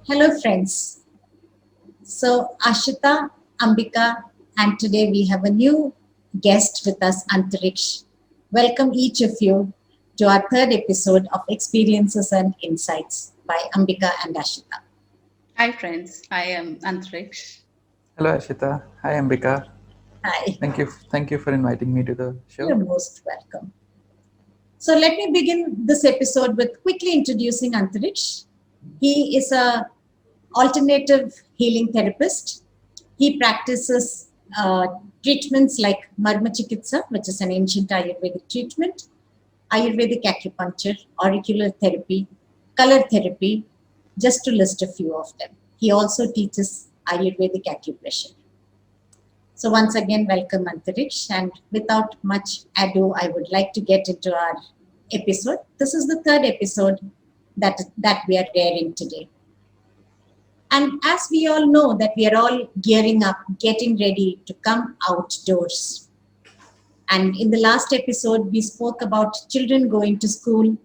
Hello, friends. So, Ashita, Ambika, and today we have a new guest with us, Antriksh. Welcome each of you to our third episode of Experiences and Insights by Ambika and Ashita. Hi friends, I am Antriksh. Hello Ashita. Hi Ambika. Hi, Thank you for inviting me to the you're show. most welcome. So, let me begin this episode with quickly introducing Antriksh. He is a alternative healing therapist. He practices treatments like Marma Chikitsa, which is an ancient Ayurvedic treatment, Ayurvedic acupuncture, auriculotherapy, color therapy, just to list a few of them. He also teaches Ayurvedic acupressure. So once again, welcome Antriksh. And without much ado, I would like to get into our episode. This is the third episode that we are airing today. And as we all know that we are all gearing up, getting ready to come outdoors. And in the last episode, we spoke about children going to school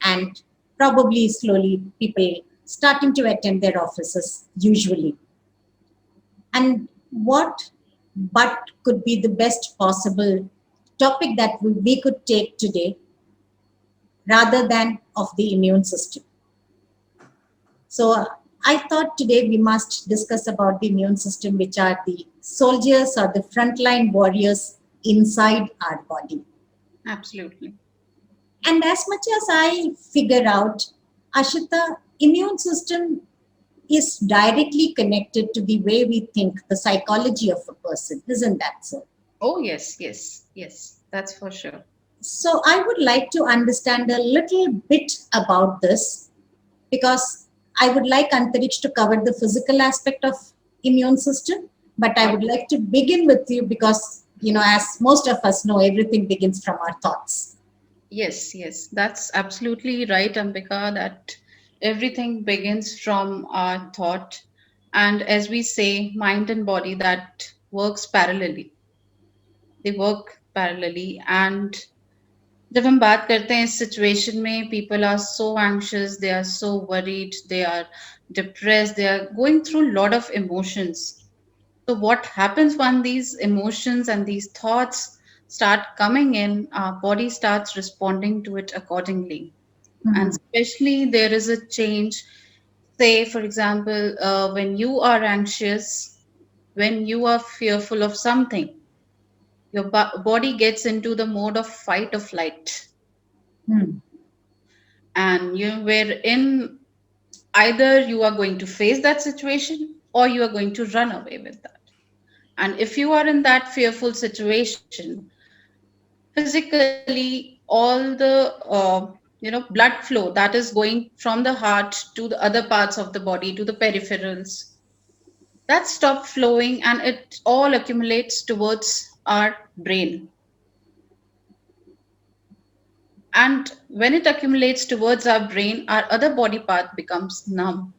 and probably slowly people starting to attend their offices usually. And what but could be the best possible topic that we could take today rather than of the immune system. So I thought today we must discuss about the immune system, which are the soldiers or the frontline warriors inside our body. Absolutely. And as much as I figure out, Ashita, immune system is directly connected to the way we think, the psychology of a person. Isn't that so? Oh, yes, that's for sure. So I would like to understand a little bit about this because I would like Antariksh to cover the physical aspect of immune system, but I would like to begin with you because, as most of us know, everything begins from our thoughts. Yes, that's absolutely right, Ambika, that everything begins from our thought. And as we say, mind and body that works parallelly. They work parallelly. And जब हम बात करते हैं इस situation में people are so anxious, they are so worried, they are depressed, they are going through a lot of emotions. So what happens when these emotions and these thoughts start coming in, our body starts responding to it accordingly. And Hmm. especially there is a change. Say for example, when you are anxious, when you are fearful of something, your body gets into the mode of fight or flight. Hmm. And you were in, either you are going to face that situation or you are going to run away with that. And if you are in that fearful situation, physically all the blood flow that is going from the heart to the other parts of the body, to the peripherals, that stop flowing and it all accumulates towards our brain. And when it accumulates towards our brain, our other body part becomes numb.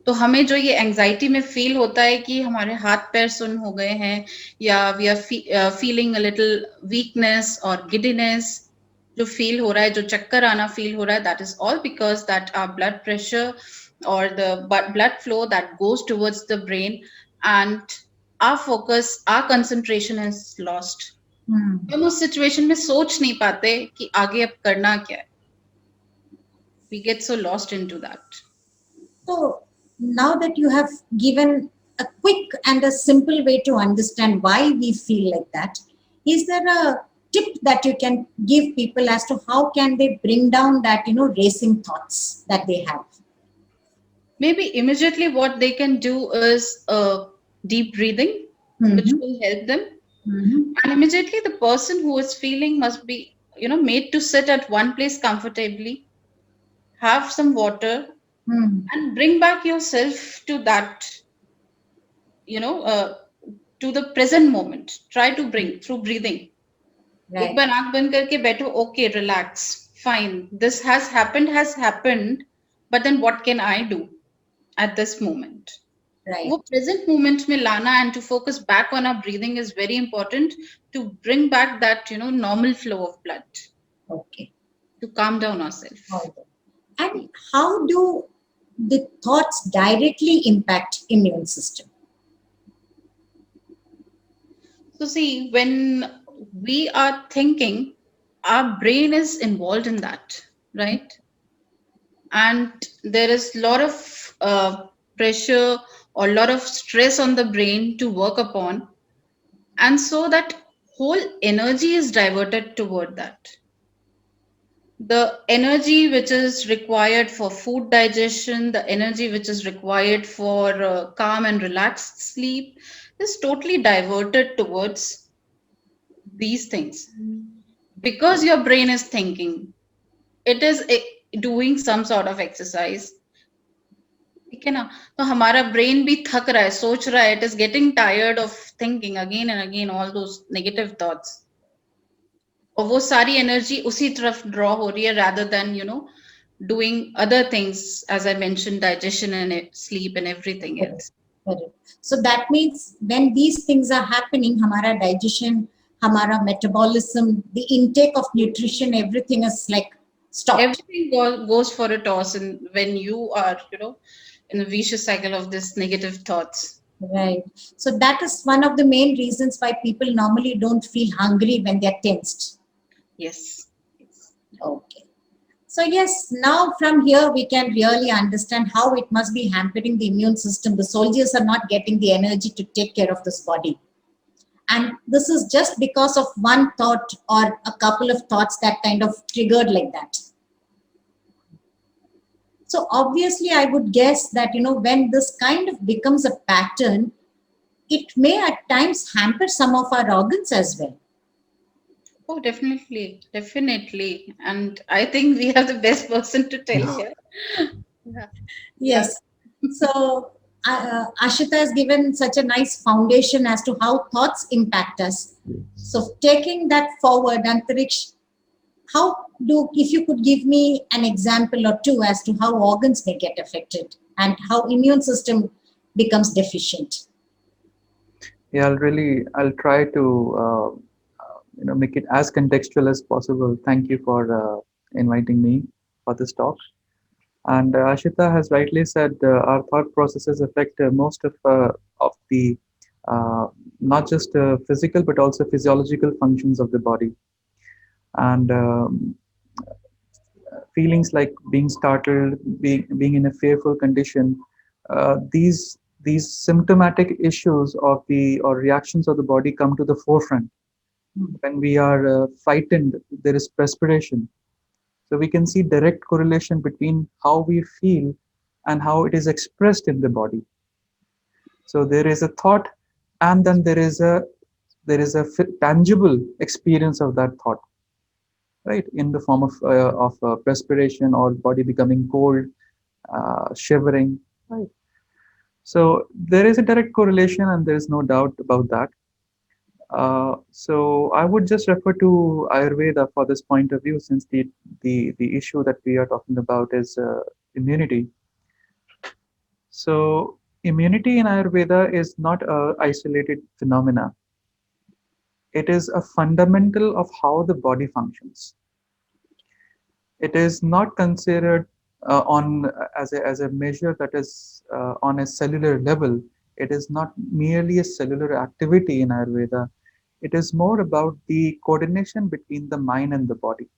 तो हमें जो ये anxiety में feel होता है कि हमारे हाथ पैर सुन्न हो गए हैं, या we are feeling a little weakness और गिडीनेस, जो फील हो रहा है, जो चक्कर आना फील हो रहा है, that is all because that our blood pressure और the blood flow that goes towards the brain, and our focus, our concentration is lost. Hmm. हम उस सिचुएशन में सोच नहीं पाते कि आगे अब करना क्या है. We get so lost into that. So now that you have given a quick and a simple way to understand why we feel like that, is there a tip that you can give people as to how can they bring down that racing thoughts that they have? Maybe immediately what they can do is deep breathing, which Mm-hmm. will help them. Mm-hmm. And immediately the person who is feeling must be, made to sit at one place comfortably, have some water, Mm. and bring back yourself to that, you know, uh, to the present moment. Try to bring through breathing. एक Right, बार आंख बंद करके बैठो, okay, relax, fine. This has happened, but then what can I do at this moment? वो right. present moment में लाना and to focus back on our breathing is very important to bring back that normal flow of blood, Okay. to calm down All ourselves. right. And how do the thoughts directly impact immune system? So, see, when we are thinking, our brain is involved in that, right? And there is a lot of pressure or a lot of stress on the brain to work upon. And so that whole energy is diverted toward that. The energy which is required for food digestion, the energy which is required for calm and relaxed sleep is totally diverted towards these things because your brain is thinking. It is doing some sort of exercise. ठीक है ना? तो हमारा brain भी थक रहा है, सोच रहा है, it is getting tired of thinking again and again all those negative thoughts. और वो सारी energy उसी तरफ draw हो रही है rather than doing other things, as I mentioned, digestion and sleep and everything Correct. else. Correct. So that means when these things are happening, हमारा digestion, हमारा metabolism, the intake of nutrition, everything is like stopped. Everything goes for a toss when you are, in a vicious cycle of this negative thoughts. Right. So that is one of the main reasons why people normally don't feel hungry when they're tensed. Yes. Okay. So yes, now from here we can really understand how it must be hampering the immune system. The soldiers are not getting the energy to take care of this body. And this is just because of one thought or a couple of thoughts that kind of triggered like that. So obviously I would guess that, when this kind of becomes a pattern, it may at times hamper some of our organs as well. Oh, definitely, definitely. And I think we are the best person to tell here. Yeah. Yes. So Ashita has given such a nice foundation as to how thoughts impact us. So taking that forward, Antriksh, if you could give me an example or two as to how organs may get affected and how immune system becomes deficient. Yeah, I'll try to make it as contextual as possible. Thank you for inviting me for this talk. And Ashita has rightly said our thought processes affect most of the uh, not just physical but also physiological functions of the body. And feelings like being startled, being in a fearful condition, these symptomatic issues of the or reactions of the body come to the forefront. When we are frightened, there is perspiration. So we can see direct correlation between how we feel and how it is expressed in the body. So there is a thought, and then there is a tangible experience of that thought, right, in the form of perspiration or body becoming cold, shivering, right. So there is a direct correlation, and there is no doubt about that. So I would just refer to Ayurveda for this point of view, since the issue that we are talking about is immunity. So immunity in Ayurveda is not a isolated phenomena. It is a fundamental of how the body functions. It is not considered on as a measure that is on a cellular level. It is not merely a cellular activity in Ayurveda. It is more about the coordination between the mind and the body.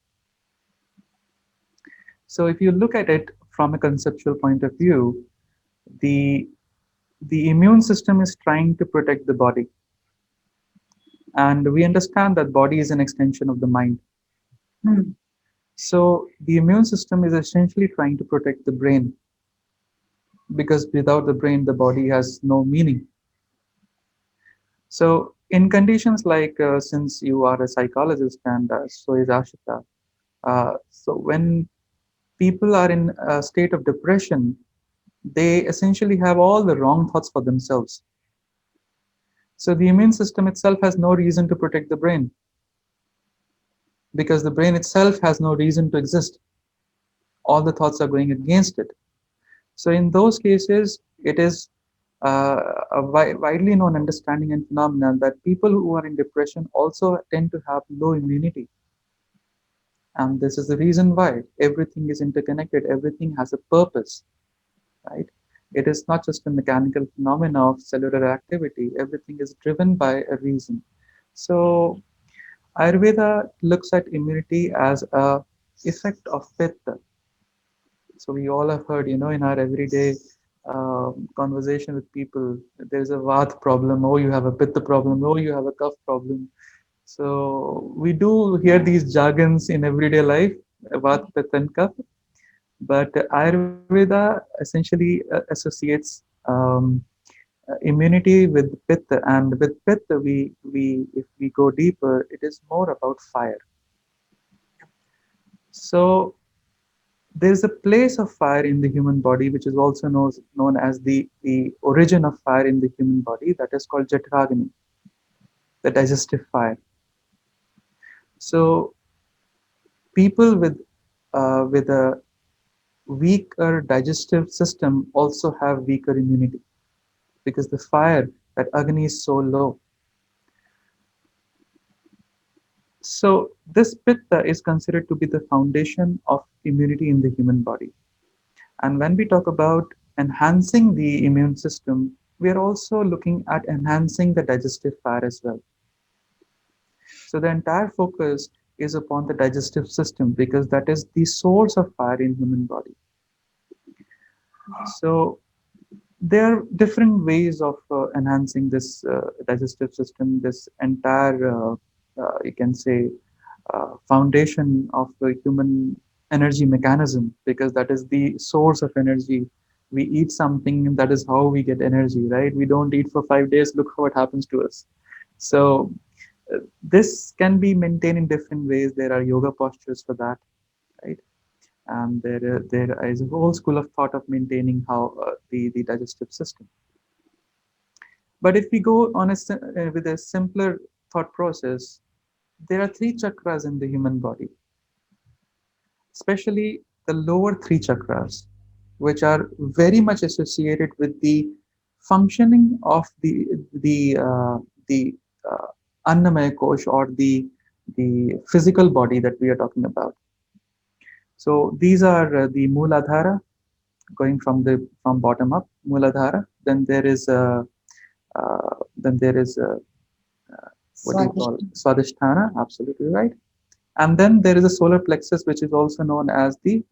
So if you look at it from a conceptual point of view, the the immune system is trying to protect the body, and we understand that body is an extension of the mind. So the immune system is essentially trying to protect the brain, because without the brain the body has no meaning. So in conditions like, since you are a psychologist and so is Ashita, so when people are in a state of depression, they essentially have all the wrong thoughts for themselves. So the immune system itself has no reason to protect the brain, because the brain itself has no reason to exist. All the thoughts are going against it. So in those cases, it is a widely known understanding and phenomenon that people who are in depression also tend to have low immunity. And this is the reason why everything is interconnected, everything has a purpose. right? It is not just a mechanical phenomena of cellular activity. Everything is driven by a reason. So Ayurveda looks at immunity as a effect of pitta. So we all have heard, in our everyday conversation with people, there's a vat problem. Oh, you have a pitta problem. Oh, you have a cough problem. So we do hear these jargons in everyday life, vat, pitta, and kapha. But Ayurveda essentially associates immunity with pitta, and with pitta, we if we go deeper, it is more about fire. So there is a place of fire in the human body, which is also known as the origin of fire in the human body, that is called Jatragni, the digestive fire. So people with a weaker digestive system also have weaker immunity because the fire, that Agni, is so low. So this pitta is considered to be the foundation of immunity in the human body. And when we talk about enhancing the immune system, we are also looking at enhancing the digestive fire as well. So the entire focus is upon the digestive system because that is the source of fire in human body. So there are different ways of enhancing this digestive system, this entire, you can say, foundation of the human energy mechanism, because that is the source of energy. We eat something, and that is how we get energy, right? We don't eat for 5 days, look what happens to us. So, this can be maintained in different ways. There are yoga postures for that, right? And there is a whole school of thought of maintaining how the digestive system. But if we go on with a simpler thought process, there are three chakras in the human body, especially the lower three chakras, which are very much associated with the functioning of the Annamaya Kosh, or the physical body that we are talking about. So these are the Mooladhara, going from bottom up, Mooladhara. Then there is what do you call, Swadhisthana, absolutely right. And then there is a solar plexus, which is also known as the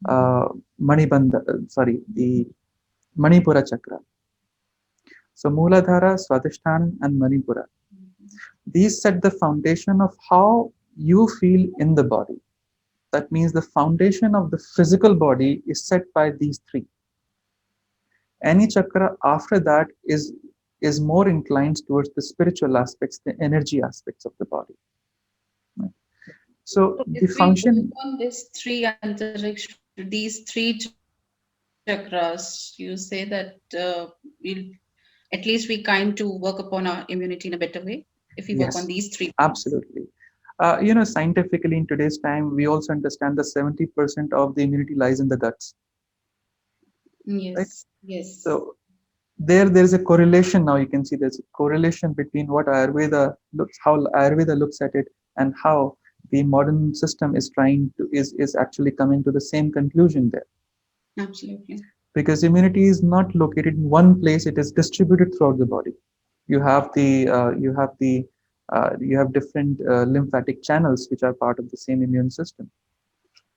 Manibandha, the Manipura chakra. So Mooladhara, Swadhisthana, and Manipura. These set the foundation of how you feel in the body. That means the foundation of the physical body is set by these three. Any chakra after that is more inclined towards the spiritual aspects, the energy aspects of the body. Right? So So the if we function, work on these three Antriksh, these three chakras, you say that we'll at least we kind to work upon our immunity in a better way if we work on these three yes, points. absolutely. Scientifically in today's time, we also understand that 70% of the immunity lies in the guts, right? Yes, yes, So there is a correlation now. You can see there's a correlation between how Ayurveda looks at it, and how the modern system is actually coming to the same conclusion there. absolutely. Because immunity is not located in one place; it is distributed throughout the body. You have different lymphatic channels which are part of the same immune system.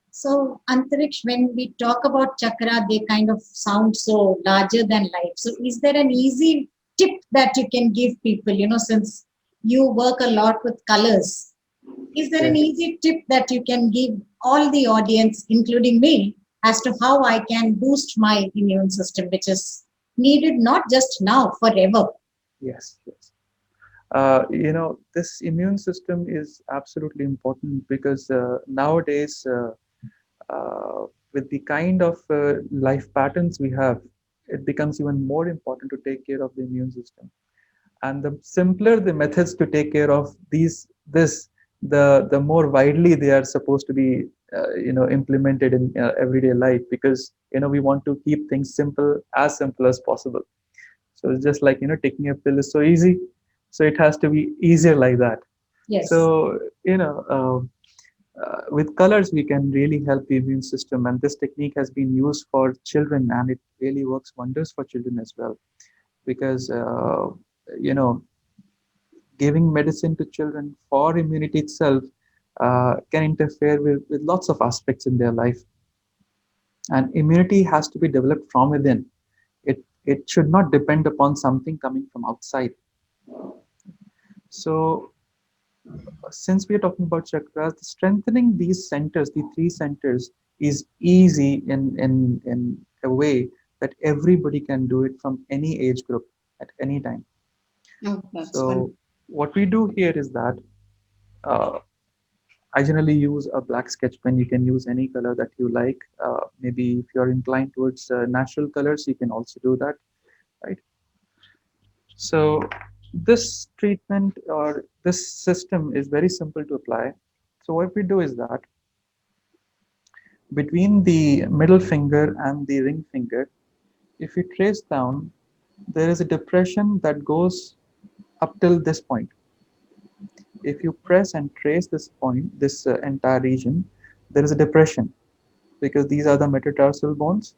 So, Antriksh, when we talk about chakra, they kind of sound so larger than life. So, is there an easy tip that you can give people, since you work a lot with colors? Is there an Yes. easy tip that you can give all the audience, including me, as to how I can boost my immune system, which is needed not just now, forever? Yes. Yes. This immune system is absolutely important because nowadays, with the kind of life patterns we have, it becomes even more important to take care of the immune system. And the simpler the methods to take care of the more widely they are supposed to be, implemented in everyday life, because we want to keep things simple as possible. So it's just like, taking a pill is so easy, so it has to be easier like that. Yes. So, With colors, we can really help the immune system, and this technique has been used for children, and it really works wonders for children as well. Because you know, giving medicine to children for immunity itself can interfere with lots of aspects in their life, and immunity has to be developed from within. It should not depend upon something coming from outside. So since we are talking about chakras, strengthening these centers, the three centers, is easy in a way that everybody can do it from any age group at any time. Oh, that's So what we do here is that uh, I generally use a black sketch pen. You can use any color that you like. Maybe if you're inclined towards natural colors, you can also do that, right? So this treatment or this system is very simple to apply. So what we do is that between the middle finger and the ring finger, if you trace down, there is a depression that goes up till this point. If you press and trace this point, this entire region, there is a depression because these are the metatarsal bones,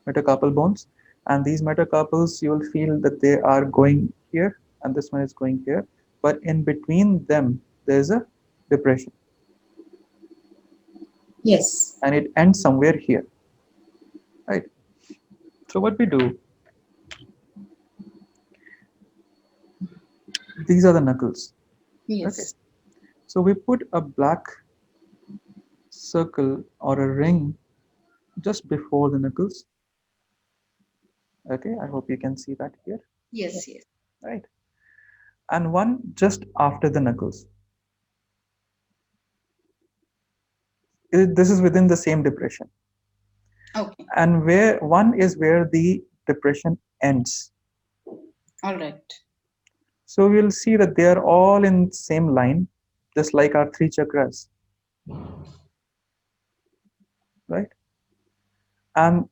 metacarpal bones, and these metacarpals, you will feel that they are going here and this one is going here, but in between them, there is a depression Yes. and it ends somewhere here, right? So what we do, these are the knuckles. Okay, yes. so we put a black circle or a ring just before the knuckles. Okay, I hope you can see that here, Yes, yes. right? And one just after the knuckles. This is within the same depression. Okay. And where one is where the depression ends. All right. So we'll see that they are all in same line, just like our three chakras, right? And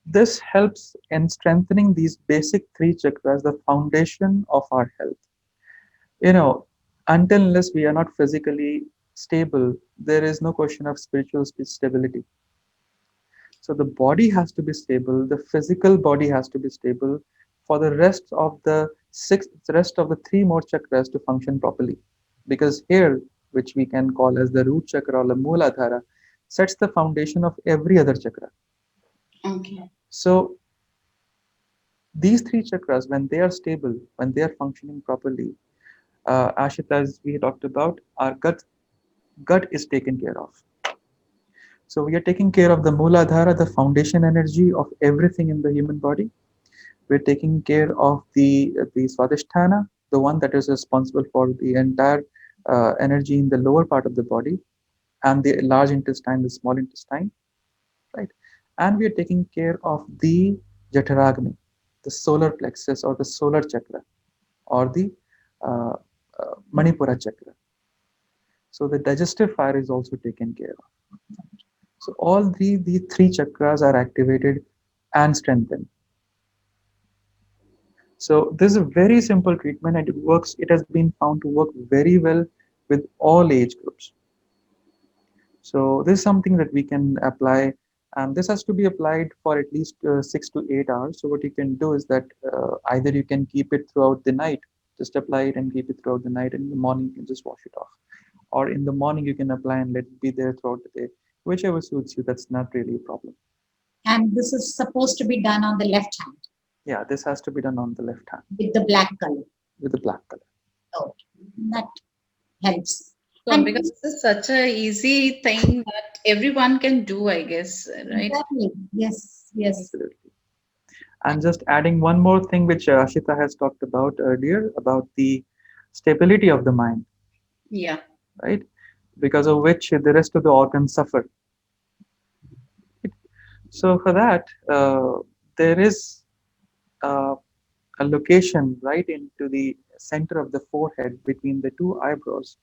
this helps in strengthening these basic three chakras, the foundation of our health. You know, until unless we are not physically stable, there is no question of spiritual stability. So the body has to be stable, the physical body has to be stable for the rest of the three more chakras to function properly. Because here, which we can call as the root chakra or the Mooladhara, sets the foundation of every other chakra. Okay. So these three chakras, when they are stable, when they are functioning properly, Ashita, as we talked about, our gut is taken care of. So we are taking care of the Mooladhara, the foundation energy of everything in the human body. We're taking care of the Swadhisthana, the one that is responsible for the entire energy in the lower part of the body, and the large intestine, the small intestine, right? And we are taking care of the Jataragni, the solar plexus or the solar chakra, or the uh, Manipura chakra. So the digestive fire is also taken care of. So all the three chakras are activated and strengthened. So this is a very simple treatment and it works. It has been found to work very well with all age groups. So this is something that we can apply, and this has to be applied for at least 6 to 8 hours. So what you can do is that either you can keep it throughout the night, just apply it and keep it throughout the night, and in the morning you can just wash it off. Or in the morning you can apply and let it be there throughout the day. Whichever suits you, that's not really a problem. And this is supposed to be done on the left hand Yeah, this has to be done on the left hand with the black color. with the black color. Oh, that helps. So, And because this is such a easy thing that everyone can do, I guess, right? exactly, yes, yes. Absolutely. And just adding one more thing, which Ashita has talked about earlier, about the stability of the mind, Yeah. right? Because of which the rest of the organs suffer. So for that, there is uh, a location right into the center of the forehead between the two eyebrows.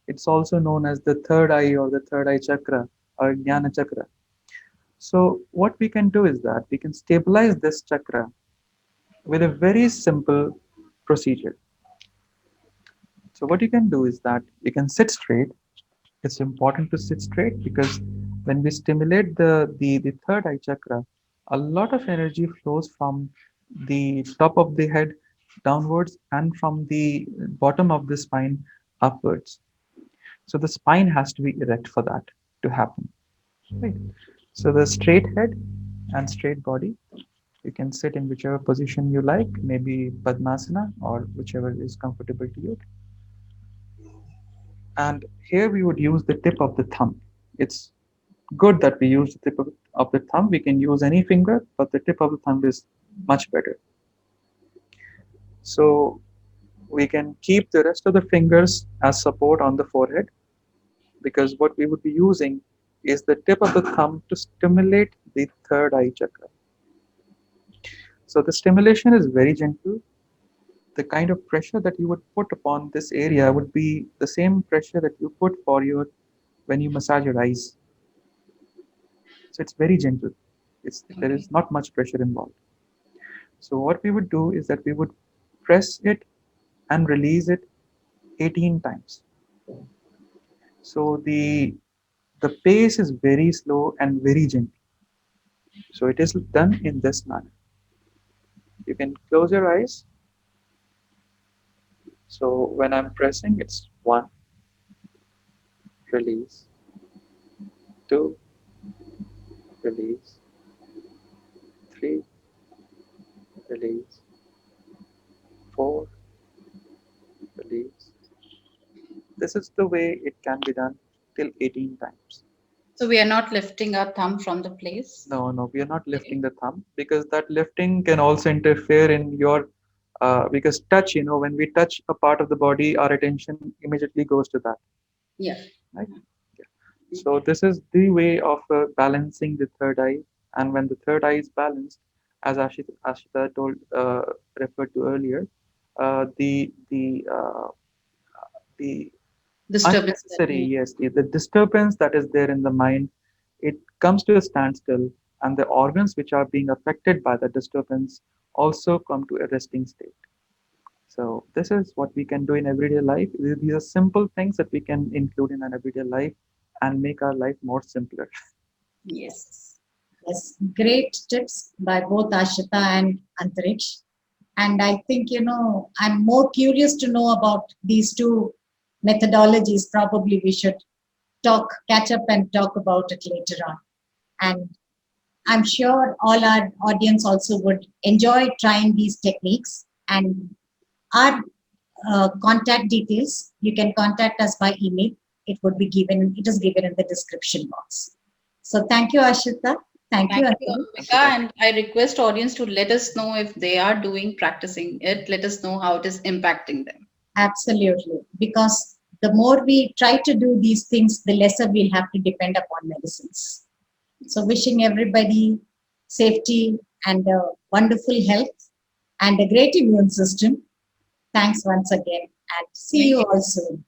It's also known as the third eye or the third eye chakra or Jnana chakra. So what we can do is that we can stabilize this chakra with a very simple procedure. So what you can do is that you can sit straight, It's important to sit straight because when we stimulate the third eye chakra, a lot of energy flows from the top of the head downwards and from the bottom of the spine upwards. So the spine has to be erect for that to happen. Right. So the straight head and straight body. You can sit in whichever position you like, maybe Padmasana or whichever is comfortable to you. And here we would use the tip of the thumb. It's good that we use the tip of the thumb. We can use any finger, but the tip of the thumb is much better. So we can keep the rest of the fingers as support on the forehead because what we would be using is the tip of the thumb to stimulate the third eye chakra. So the stimulation is very gentle. The kind of pressure that you would put upon this area would be the same pressure that you put for your when you massage your eyes. So it's very gentle. There Okay. is not much pressure involved. So what we would do is that we would press it and release it 18 times. So the pace is very slow and very gentle. So it is done in this manner. You can close your eyes. So when I'm pressing, it's one, release, two, release, three, release, four, release. This is the way it can be done till 18 times. So we are not lifting our thumb from the place. No, no, we are not Okay. lifting the thumb because that lifting can also interfere in your because touch, when we touch a part of the body, our attention immediately goes to that, Yeah. right? Yeah. So this is the way of balancing the third eye, and when the third eye is balanced, as Ashita referred to earlier, the Disturbance that unnecessary, we. yes, the disturbance that is there in the mind, it comes to a standstill, and the organs which are being affected by the disturbance also come to a resting state. So this is what we can do in everyday life. These are simple things that we can include in an everyday life and make our life more simpler. Yes. Yes, great tips by both Ashita and Antriksh. And I think, I'm more curious to know about these two methodologies. Probably we should catch up and talk about it later on. And I'm sure all our audience also would enjoy trying these techniques. And our contact details, you can contact us by email. It is given in the description box. So thank you, Ashita. Thank you, Thank you, Anthony. Thank you, Ambika. Dr. And I request audience to let us know if they are doing practicing it. Let us know how it is impacting them. Absolutely. Because the more we try to do these things, the lesser we'll have to depend upon medicines. So, wishing everybody safety and a wonderful health and a great immune system. Thanks once again and see Thank you you. all soon.